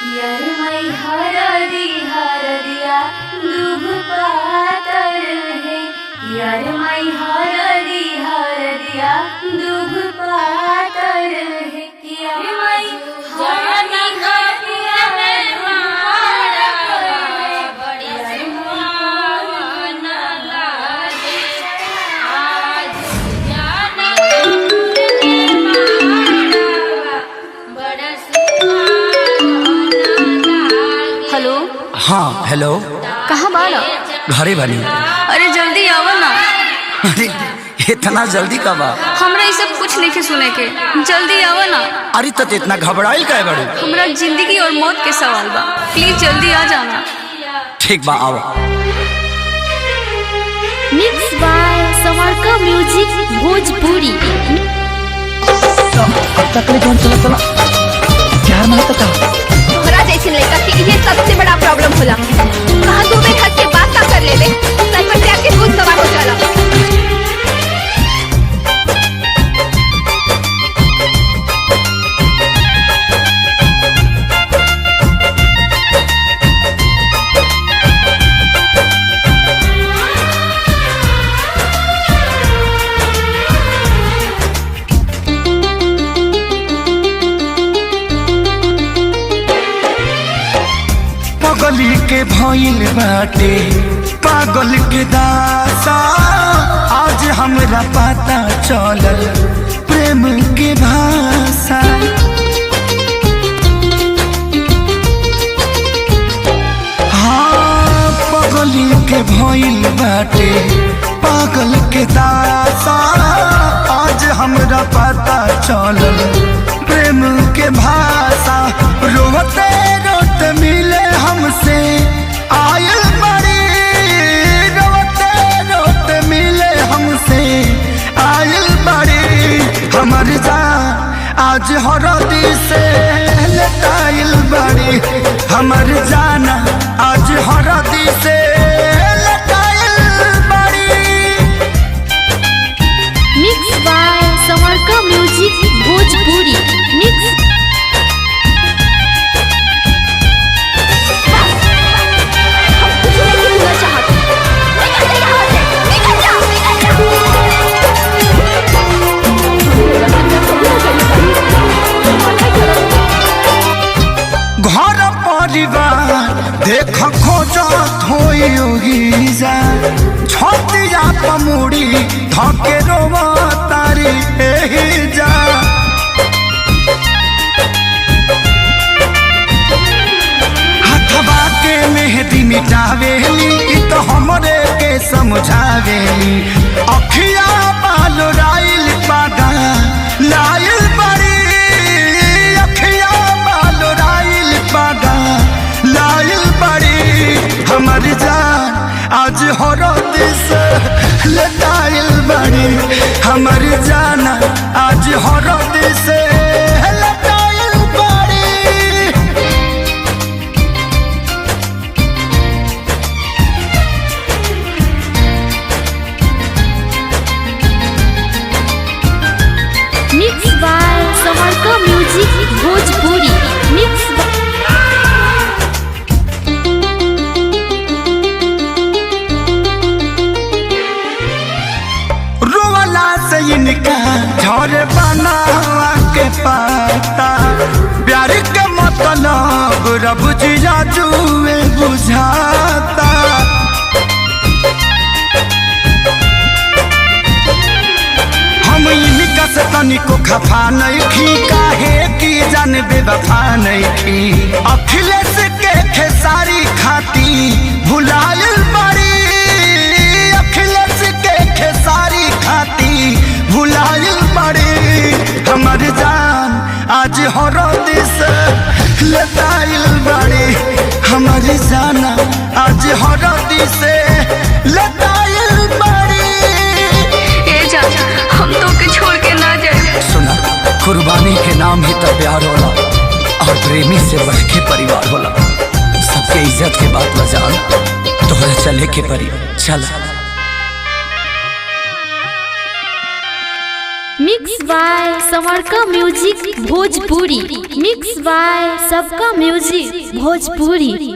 यरमई हरदिया दुभ पातर है। यरमई हरदिया दुभ पातर है। यरमई हेलो। हाँ हेलो। कहाँ बाड़ा? घरे बनी। अरे जल्दी आवा ना। अरे इतना जल्दी कब आ? हमरा ये सब कुछ नहीं सुने के, जल्दी आवा ना। अरे तो इतना घबराइल काहे बड़ू? हमरा जिंदगी और मौत के सवाल बा, प्लीज जल्दी आ जाना। ठीक बा आओ। मिक्स बाय समरका म्यूजिक भोजपुरी। चकले कौन चला चला यार मन तक तोहरा जैसे लड़का के ये सबसे बड़ा प्रॉब्लम होला। कहां दो में हंस के बात कर लेले, साइकिल पे आके खुद सवार हो जाला। पगली के भइल बाटे पागल के दासा, आज हमरा पता चलल प्रेम के भाषा। हाँ पगली के भइल बाटे पागल के दासा, आज हमरा पता चलल प्रेम के भाषा। रोते रोते मिले हमसे आयल बड़ी, रोते रोते मिले हमसे आयल बड़ी। हमर जान आज हरदी से लटाइल बड़ी, हमर जाना आज हरदी से लटाइल बड़ी। मिक्स बाय समरका म्यूजिक भोजपुरी। मिक्स घर परिवार देख खोजत होई जा, छतिया पमुड़ी धके रोवा तारी एही जा। हथवा के मेहंदी मिटावेली इ तो हमरे के समझावेली। अखिया बाल राइल पागा लाइल बड़ी, अखिया बाल राइल पागा लाइल बड़ी। हमर जान आज हरद से लटाइल बड़ी, हमर जान आज हरद से लटाइल बड़ी। मिक्स बाय समरका म्यूजिक भोजपुरी। मिक्स रोवला से इनका झरे बनावा के पाता, प्यार के मतलब रब जिया जुए बुझाता। हम इनका से तनिको खफा नहीं खी, काहे की जान बेवफा नहीं खी। अखिलेश के खेसारी खाती भुलायल बड़ी, अखिलेश के खेसारी खाती भुलायल बड़ी। हमर जान आज हरद से लटाइल बड़ी, हमर जान आज हरद से लटाइल बड़ी। हम तो के छोड़ के ना जाए। सुना कुर्बानी के नाम ही तो प्यार होला, और प्रेमी से बढ़ के परिवार होला। सबके इज्जत के बात बजान तोहरा चले के परी चल। मिक्स बाय समरका म्यूजिक भोजपुरी। मिक्स बाय सबका म्यूजिक भोजपुरी।